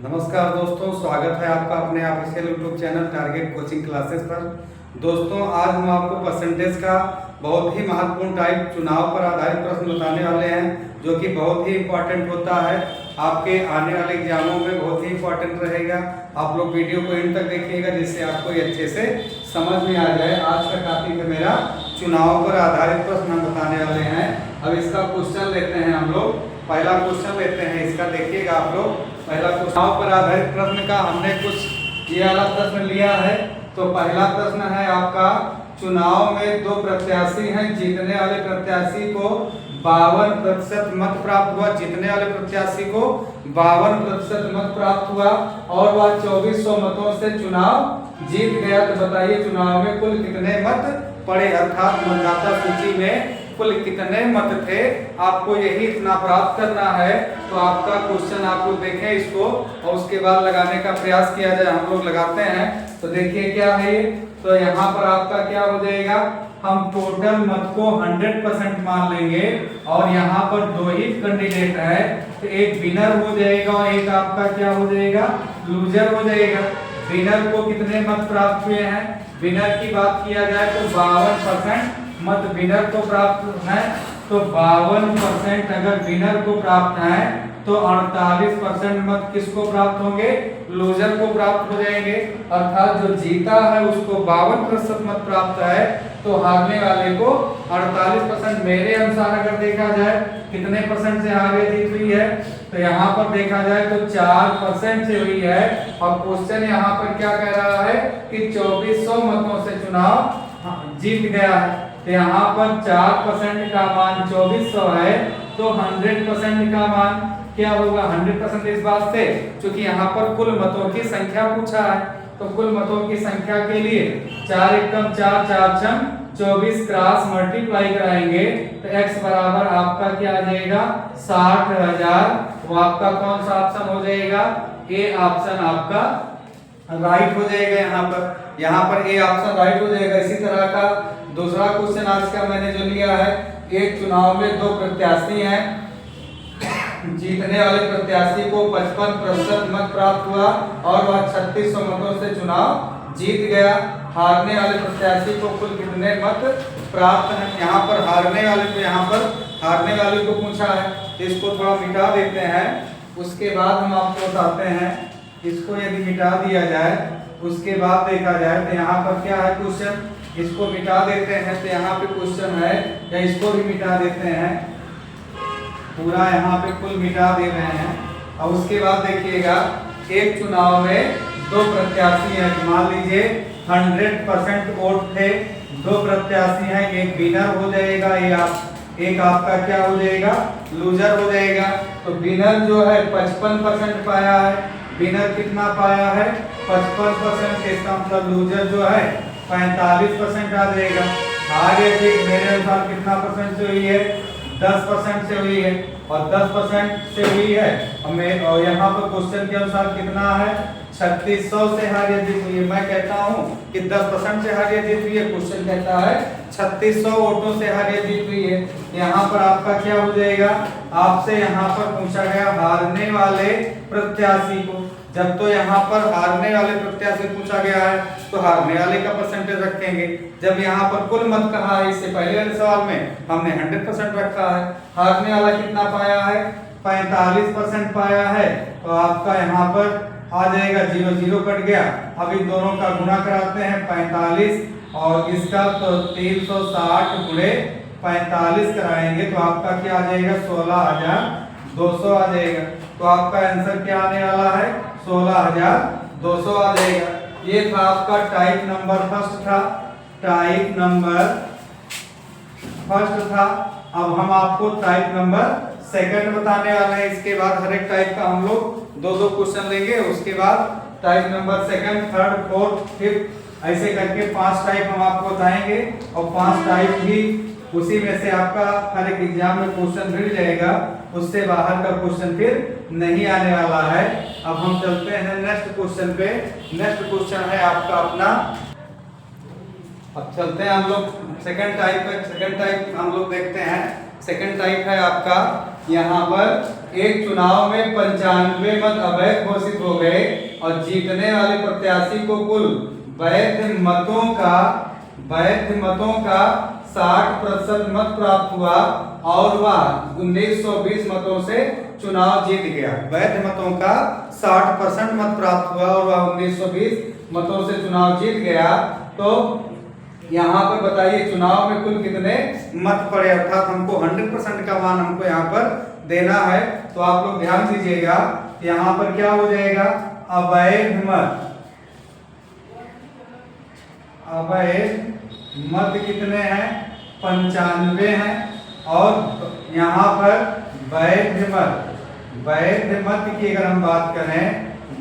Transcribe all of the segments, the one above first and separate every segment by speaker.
Speaker 1: नमस्कार दोस्तों, स्वागत है आपका अपने official YouTube channel target coaching classes पर। दोस्तों, आज हम आपको परसेंटेज का बहुत ही महत्वपूर्ण टाइप चुनाव पर आधारित प्रश्न बताने वाले हैं, जो कि बहुत ही इम्पोर्टेंट होता है। आपके आने वाले एग्जामों में बहुत ही इम्पोर्टेंट रहेगा। आप लोग वीडियो को एंड तक देखिएगा, जिससे आपको ये अच्छे से समझ में आ जाए। आज का टॉपिक है मेरा चुनाव पर आधारित प्रश्न हम बताने वाले हैं। अब इसका क्वेश्चन लेते हैं हम लोग। पहला क्वेश्चन लेते हैं इसका, देखिएगा आप लोग। पहला चुनाव पर आधारित प्रश्न का हमने कुछ ये वाला प्रश्न लिया है। तो पहला प्रश्न है आपका, चुनाव में दो प्रत्याशी हैं, जीतने वाले प्रत्याशी को 52% मत प्राप्त हुआ। जीतने वाले प्रत्याशी को 52% मत प्राप्त हुआ और वह 2400 मतों से चुनाव जीत गया। तो बताइए चुनाव में कुल कितने मत पड़े, अर्थात मतदाता सूची में कुल कितने मत थे। आपको यही इतना प्राप्त करना है। तो आपका क्वेश्चन आप लोग देखें इसको और उसके बाद लगाने का प्रयास किया जाए। हम लोग लगाते हैं। तो देखिए क्या है ये। तो यहाँ पर आपका क्या हो जाएगा, हम टोटल मत को 100% मान लेंगे और यहाँ पर दो ही कैंडिडेट है। तो एक विनर हो जाएगा और एक आपका क्या हो जाएगा, लूजर हो जाएगा। विनर को कितने मत प्राप्त हुए हैं, विनर की बात किया जाए तो 52% मत विनर को प्राप्त है। तो 52% अगर विनर को प्राप्त है तो 48% मत किसको प्राप्त होंगे, लूजर को प्राप्त हो जाएंगे। अर्थात जो जीता है उसको 52% मत प्राप्त है, तो हारने वाले को 48%। मेरे अनुसार अगर देखा जाए कितने परसेंट से हारे जीत हुई है, तो यहाँ पर देखा जाए तो 4% से हुई है। और क्वेश्चन यहाँ पर क्या कह रहा है कि 2400 मतों से चुनाव जीत गया है। तो यहाँ पर 4% का मान 2400 है, तो 100% का मान क्या होगा, 100% इस बात से क्योंकि यहाँ पर कुल मतों की संख्या पूछा है। तो कुल मतों की संख्या के लिए 4 एकम 4, 4 छम 24 क्रॉस मल्टीप्लाई कराएंगे तो x बराबर आपका क्या आ जाएगा, 60,000। वो आपका कौन सा ऑप्शन हो जाएगा, ए ऑप्शन आपका राइट हो जाएगा। यहाँ पर ए ऑप्शन राइट हो जाएगा। इसी तरह का दूसरा क्वेश्चन आज का मैंने जो लिया है, एक चुनाव में दो प्रत्याशी हैं, जीतने वाले प्रत्याशी को 55% मत प्राप्त हुआ और वह 3600 मतों से चुनाव जीत गया। हारने वाले प्रत्याशी को कुल कितने मत प्राप्त हैं। यहाँ पर हारने वाले को पूछा है। इसको थोड़ा मिटा देते हैं, उसके बाद हम आपको बताते हैं। इसको यदि मिटा दिया जाए उसके बाद देखा जाए तो यहाँ पर क्या है क्वेश्चन, इसको मिटा देते हैं तो यहाँ पे क्वेश्चन है, या इसको भी मिटा देते हैं, पूरा यहाँ पे कुल मिटा दे रहे हैं। और उसके बाद देखिएगा, एक चुनाव में दो प्रत्याशी हैं, मान लीजिए 100% वोट थे, दो प्रत्याशी हैं, एक विनर हो जाएगा, एक आपका क्या हो जाएगा, लूजर हो जाएगा। तो विनर जो है 55% पाया है, विनर कितना पाया है 55%, इसका मतलब लूजर जो है 45% आ जाएगा। आगे ठीक मेरे अनुसार कितना परसेंट से हुई है, 10% से हुई है और 10% से हुई है। और यहाँ पर क्वेश्चन के अनुसार कितना है, 3600 से हारिया जीत हुई है। मैं कहता हूँ कि 10% से हारिया जीत हुई है, क्वेश्चन कहता है 3600 वोटों से हारिया जीत हुई है। यहाँ पर आपका क्या हो जाएगा, आपसे यहाँ पर पूछा गया हारने वाले प्रत्याशी को। जब तो यहाँ पर हारने वाले प्रत्याशी पूछा गया है तो हारने वाले का परसेंटेज रखेंगे। जब यहाँ पर कुल मत कहा है, इससे पहले वाले सवाल में हमने 100% रखा है। हारने वाला कितना पाया है, 45% पाया है, तो आपका यहाँ पर आ जाएगा 0 0 कट गया। अब इन दोनों का गुणा कराते हैं 45 और इसका तो 360 गुणे 45 कराएंगे तो आपका क्या आ जाएगा, 16,200 आ जाएगा। तो आपका आंसर क्या आने वाला है, 16,200 आ जाएगा। ये था आपका टाइप नंबर फर्स्ट था, टाइप नंबर फर्स्ट था। अब हम आपको टाइप नंबर सेकंड बताने वाले हैं। इसके बाद हर एक टाइप का हम लोग दो दो क्वेश्चन लेंगे। उसके बाद type number second, third, fourth, fifth, ऐसे करके 5 टाइप हम आपको बताएंगे। और 5 टाइप भी उसी में से आपका हर एक एग्जाम में क्वेश्चन मिल जाएगा, उससे बाहर का क्वेश्चन फिर नहीं आने वाला है। अब हम चलते हैं नेक्स्ट क्वेश्चन पे। नेक्स्ट क्वेश्चन है आपका अपना, अब चलते हैं हम लोग सेकंड टाइप पे। सेकंड टाइप हम लोग देखते हैं। सेकंड टाइप है आपका यहाँ पर एक चुनाव में 95 मत अवैध घोषित हो गए और जीतने वाले प्रत्याशी को कुल वैध मतों का 60% मत प्राप्त हुआ और वह 1920 मतों से चुनाव जीत गया। वैध मतों का 60% मत प्राप्त हुआ और वह 1920 मतों से चुनाव जीत गया। तो यहाँ पर बताइए चुनाव में कुल कितने मत पड़े, अर्थात हमको 100% का मान हमको यहाँ पर देना है। तो आप लोग ध्यान दीजिएगा, यहाँ पर क्या हो जाएगा, अवैध मत कितने हैं, 95 हैं। और यहाँ पर वैध मत की अगर हम बात करें,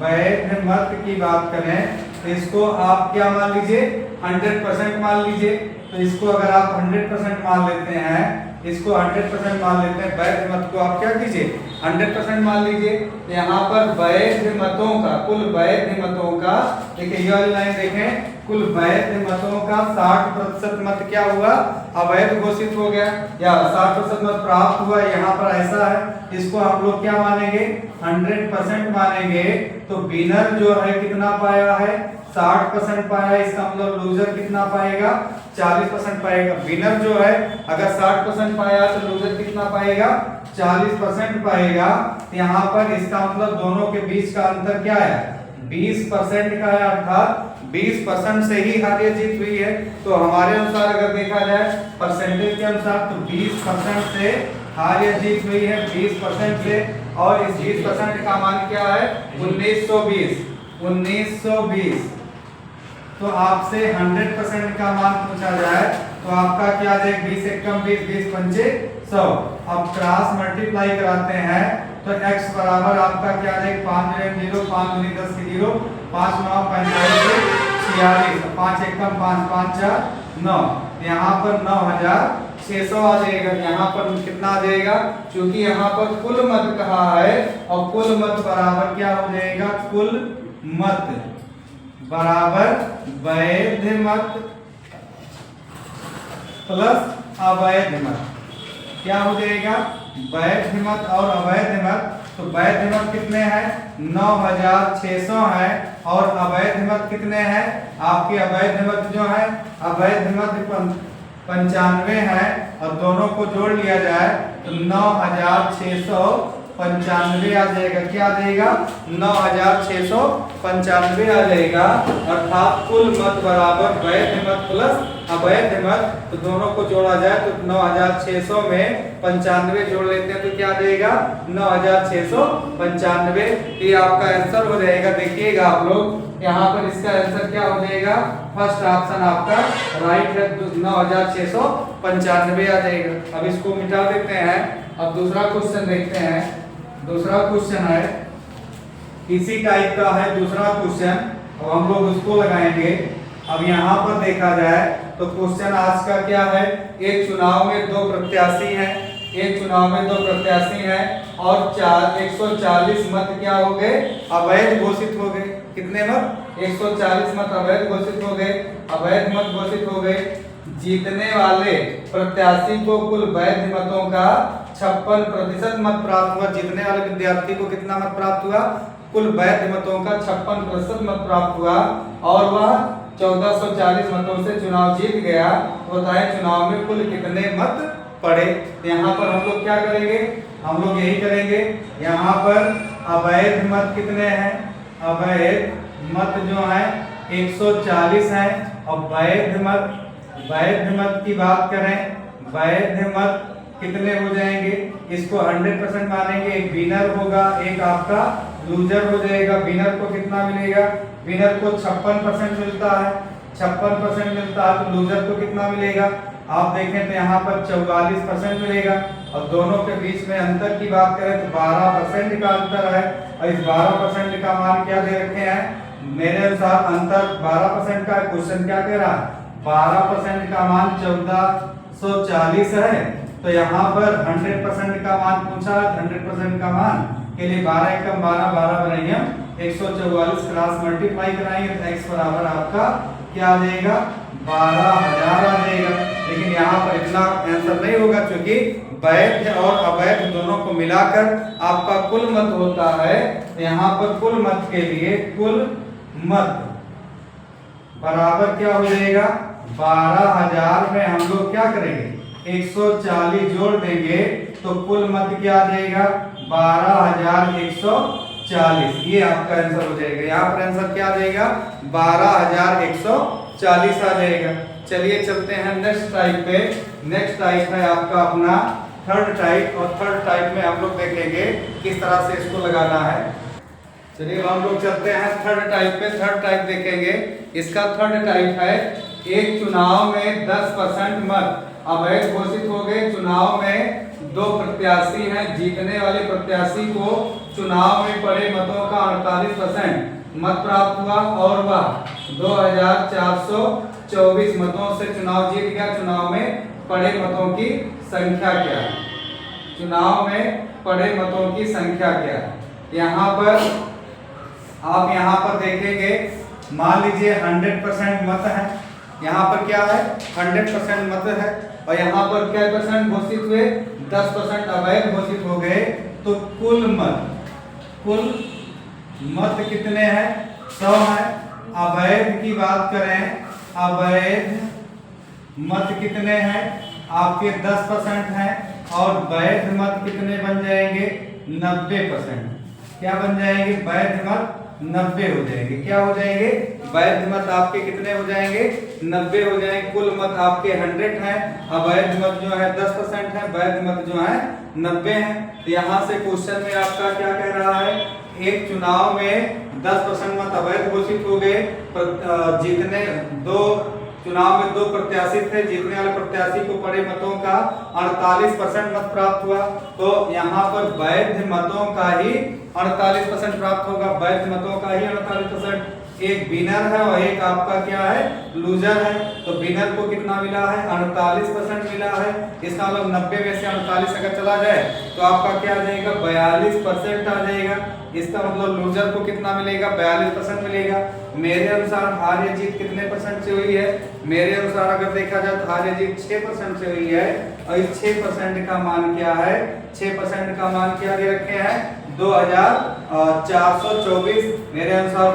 Speaker 1: वैध मत की बात करें तो इसको आप क्या मान लीजिए, 100% मान लीजिए। तो इसको अगर आप 100% मान लेते हैं, इसको 100% मान लेते हैं, वैध मत को आप क्या कीजिए, 100% मान लीजिए। तो यहाँ पर वैध मतों का, कुल वैध मतों का, देखिए ये वाली लाइन देखें, कुल वैध मतों का 60% मत क्या हुआ, अवैध घोषित हो गया या 60% मत प्राप्त हुआ। यहाँ पर ऐसा है, इसको हम लोग क्या मानेंगे, 100% मानेंगे। तो विनर जो है कितना पाया है, 60% पाया। इसका मतलब लूजर कितना पाएगा, 40% पाएगा। विनर जो है अगर 60% पाया तो लूजर कितना पाएगा, 40% पाएगा। यहाँ पर इसका मतलब दोनों के बीच का अंतर क्या है, 20% का है, अर्थात 20% से ही हार या जीत हुई है। तो हमारे अनुसार अगर देखा जाए परसेंटेज के अनुसार तो 20% से हार या जीत हुई है, 20% से। और इस 20% का मान क्या है, 1920। तो आपसे 100% का मान पूछा जाए तो आपका क्या आ जाएगा, 20 एकम 20, 20 पंचे 100। अब क्रॉस मल्टीप्लाई कराते हैं तो x बराबर आपका क्या आ जाएगा, 5 0, 5 दूनी 10 की 0, 5 9 45 46, 5 एकम 5, 5 4 9। यहाँ पर 9600 आ जाएगा। यहाँ पर कितना आ जाएगा, क्योंकि यहाँ पर कुल मत कहा है और कुल मत बराबर क्या हो जाएगा, कुल मत बराबर वैध मत प्लस अवैध मत। क्या हो जाएगा, वैध मत और अवैध मत। तो वैध मत कितने हैं, 9600 है और अवैध मत कितने हैं, आपके अवैध मत जो है, अवैध मत 95 है और दोनों को जोड़ लिया जाए तो 9695 आ जाएगा। क्या आ जाएगा, 9695 आ जाएगा। अर्थात कुल मत बराबर वैध मत प्लस अवैध मत। तो दोनों को जोड़ा जाए तो 9600 में 95 जोड़ लेते हैं तो क्या आ जाएगा, 9695। ये आपका आंसर हो जाएगा। देखिएगा आप लोग, यहाँ पर इसका आंसर क्या हो जाएगा, फर्स्ट ऑप्शन आपका राइट है, 9695 आ जाएगा। अब इसको मिटा देते हैं। अब दूसरा क्वेश्चन देखते हैं। दूसरा क्वेश्चन है इसी टाइप का है दूसरा क्वेश्चन, अब हम लोग उसको लगाएंगे। अब यहाँ पर देखा जाए तो क्वेश्चन आज का क्या है, एक चुनाव में दो प्रत्याशी हैं, और 140 मत क्या हो गए, अवैध घोषित हो गए। कितने मत, 140 मत अवैध घोषित हो गए, अवैध मत घोषित हो गए। जीतने वाले प्रत्याशी को कुल वैध मतों का 56% मत प्राप्त हुआ। जीतने वाले विद्यार्थी को कितना मत प्राप्त हुआ, कुल वैध मतों का 56% मत प्राप्त हुआ और वह 1440 मतों से चुनाव जीत गया। बताएं चुनाव में कुल कितने मत पड़े। यहाँ पर हम लोग क्या करेंगे, हम लोग यही करेंगे। यहाँ पर अवैध मत कितने हैं, अवैध मत जो है 140 है और वैध मत की बात करें, वैध मत कितने हो जाएंगे, इसको 100% मानेंगे। एक विनर होगा, एक आपका लूजर हो जाएगा। विनर को कितना मिलेगा, विनर को 56% मिलता है, 56% मिलता है। तो लूजर को कितना मिलेगा, आप देखें तो यहाँ पर 44% मिलेगा। और दोनों के बीच में अंतर की बात करें तो 12% का अंतर है। और इस 12% का मान क्या दे रखे हैं, मेरे अनुसार अंतर 12% का। क्वेश्चन क्या कह रहा है, 12% का मान 1440 है। तो यहाँ पर 100% का मान पूछा, 100% का मान के लिए 12 एकम 12, 12 बनाएंगे हम 144, क्रॉस मल्टीप्लाई कराएंगे तो x बराबर आपका क्या आ जाएगा, 12000 आ जाएगा। लेकिन यहाँ पर इतना आंसर नहीं होगा, क्योंकि वैध और अवैध दोनों को मिलाकर आपका कुल मत होता है। यहाँ पर कुल मत के लिए कुल मत बराबर क्या हो जाएगा, 12,000 में हम लोग क्या करेंगे 140 जोड़ देंगे तो कुल मत क्या आ जाएगा 12,140। ये आपका आंसर हो जाएगा। यहाँ पर आंसर क्या आ जाएगा 12,140 आ जाएगा। चलिए चलते हैं नेक्स्ट टाइप पे। नेक्स्ट टाइप है आपका अपना थर्ड टाइप, और थर्ड टाइप में हम लोग देखेंगे किस तरह से इसको लगाना है। चलिए हम लोग चलते हैं थर्ड टाइप पे। थर्ड टाइप देखेंगे। इसका थर्ड टाइप है एक चुनाव में 10% मत अवैध घोषित हो गए। चुनाव में दो प्रत्याशी हैं, जीतने वाले प्रत्याशी को चुनाव में पड़े मतों का 48% मत प्राप्त हुआ और वह 2,424 मतों से चुनाव जीत गया। चुनाव में पड़े मतों की संख्या क्या है? चुनाव में पड़े मतों की संख्या क्या है? यहाँ पर आप यहाँ पर देखेंगे, मान लीजिए 100% मत है। यहाँ पर क्या है 100% मत है, और यहाँ पर क्या परसेंट घोषित हुए 10% अवैध घोषित हो गए। तो कुल मत कितने हैं 100 है। अवैध की बात करें, अवैध मत कितने हैं आपके 10% हैं, और वैध मत कितने बन जाएंगे 90%। क्या बन जाएंगे वैध मत 90 हो जाएंगे। क्या हो जाएंगे वैध मत आपके कितने हो जाएंगे 90 हो जाएंगे। कुल मत आपके 100 है, अवैध मत जो है 10% है, वैध मत जो है 90 है। तो यहाँ से क्वेश्चन में आपका क्या कह रहा है, एक चुनाव में 10% मत अवैध घोषित हो गए। जीतने चुनाव में दो प्रत्याशी थे, जीतने वाले प्रत्याशी को पड़े मतों का 48% मत प्राप्त हुआ। तो यहाँ पर वैध मतों का ही 48% प्राप्त होगा, वैध मतों का ही 48%। एक विनर है और एक आपका क्या है लूजर है। तो विनर को कितना मिला है 48% मिला है। इसका मतलब 90 में से 48 अगर चला जाए तो आपका क्या आ जाएगा 42% आ जाएगा। इसका मतलब लूजर को कितना मिलेगा 42% मिलेगा। मेरे अनुसार हार या जीत कितने परसेंट से हुई है? मेरे अनुसार अगर देखा जाए तो हार या जीत 6% से हुई है, और इस 6% का मान क्या है 6% का मान क्या दे रखे हैं 2,424। मेरे अनुसार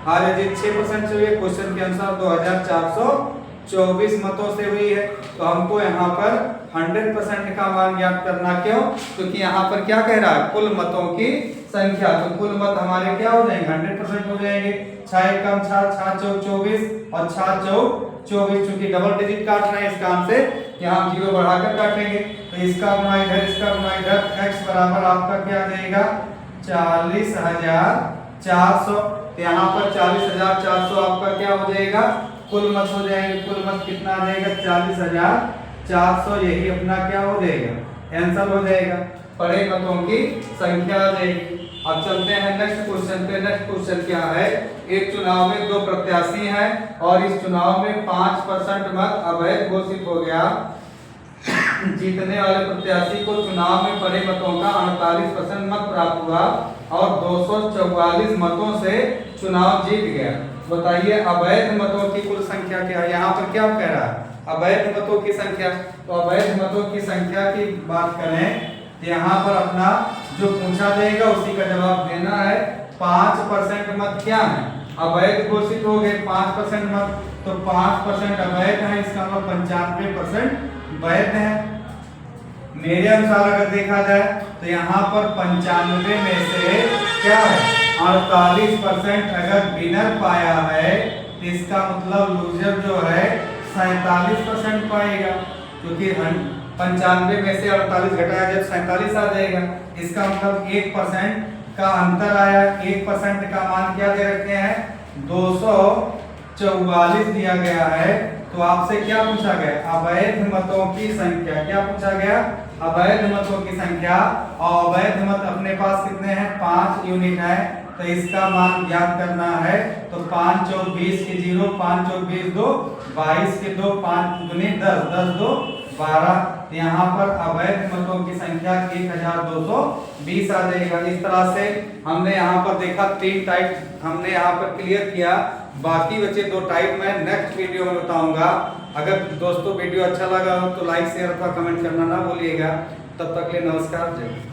Speaker 1: हार या जीत 6% से हुई है, क्वेश्चन के अनुसार 2,424 मतों से हुई है। तो हमको यहाँ पर 100% का मान ज्ञात करना, क्यों? क्योंकि यहाँ पर क्या कह रहा है कुल मतों की संख्या। तो कुल मत हमारे क्या हो जाएंगे 100% हो जाएंगे। 6 कम 6 चौक 24 और 6 चौक 24, चूंकि डबल डिजिट काट रहे हैं इस काम से यहाँ 0 बढ़ाकर काटेंगे। तो इसका गुना इधर, इसका गुना इधर, x बराबर आपका क्या आ जाएगा 40,400। यहाँ पर 40,400 आपका क्या हो जाएगा कुल मत हो जाएंगे। कुल मत कितना आ जाएगा 40,400। यही अपना क्या हो जाएगा आंसर हो जाएगा, पड़े मतों की संख्या आ जाएगी। अब चलते हैं नेक्स्ट क्वेश्चन पे। नेक्स्ट क्वेश्चन क्या है, एक चुनाव में दो प्रत्याशी हैं और इस चुनाव में 5% मत अवैध घोषित हो गया। जीतने वाले प्रत्याशी को चुनाव में पड़े मतों का 48% मत प्राप्त हुआ और 244 मतों से चुनाव जीत गया। बताइए अवैध मतों की कुल संख्या क्या है? यहाँ पर क्या कह रहा है अवैध मतों की संख्या। तो अवैध मतों की संख्या की बात करें तो यहाँ पर अपना जो पूछा जाएगा उसी का जवाब देना है। 5% मत क्या है अवैध घोषित हो गए 5% मत, तो 5% अवैध है, इसका मतलब 95% वैध है। मेरे अनुसार अगर देखा जाए तो यहाँ पर 95 में से क्या है 48% अगर विनर पाया है, तो इसका मतलब लूजर जो है 47% पाएगा, क्योंकि 95 में से 48 घटाया जाए 47 आ जाएगा। इसका मतलब 1% का अंतर आया। 1% का मान क्या दे रखे हैं 244 दिया गया है। तो आपसे क्या पूछा गया अवैध मतों की संख्या। क्या पूछा गया अवैध मतों की संख्या। और अवैध मत अपने पास कितने हैं 5 यूनिट है, तो इसका मान ज्ञात करना है। तो 5 चौक 20 के 0, 5 चौक 20 2, 22 के 2, 5 दूनी 10, 10 2 12। यहाँ पर अवैध मतों की संख्या 1220 आ जाएगा। इस तरह से हमने यहाँ पर देखा 3 टाइप हमने यहाँ पर क्लियर किया। बाकी बचे 2 टाइप मैं नेक्स्ट वीडियो में बताऊंगा। अगर दोस्तों वीडियो अच्छा लगा हो तो लाइक शेयर अथवा कमेंट करना ना भूलिएगा। तब तक के लिए नमस्कार, जय हिंद।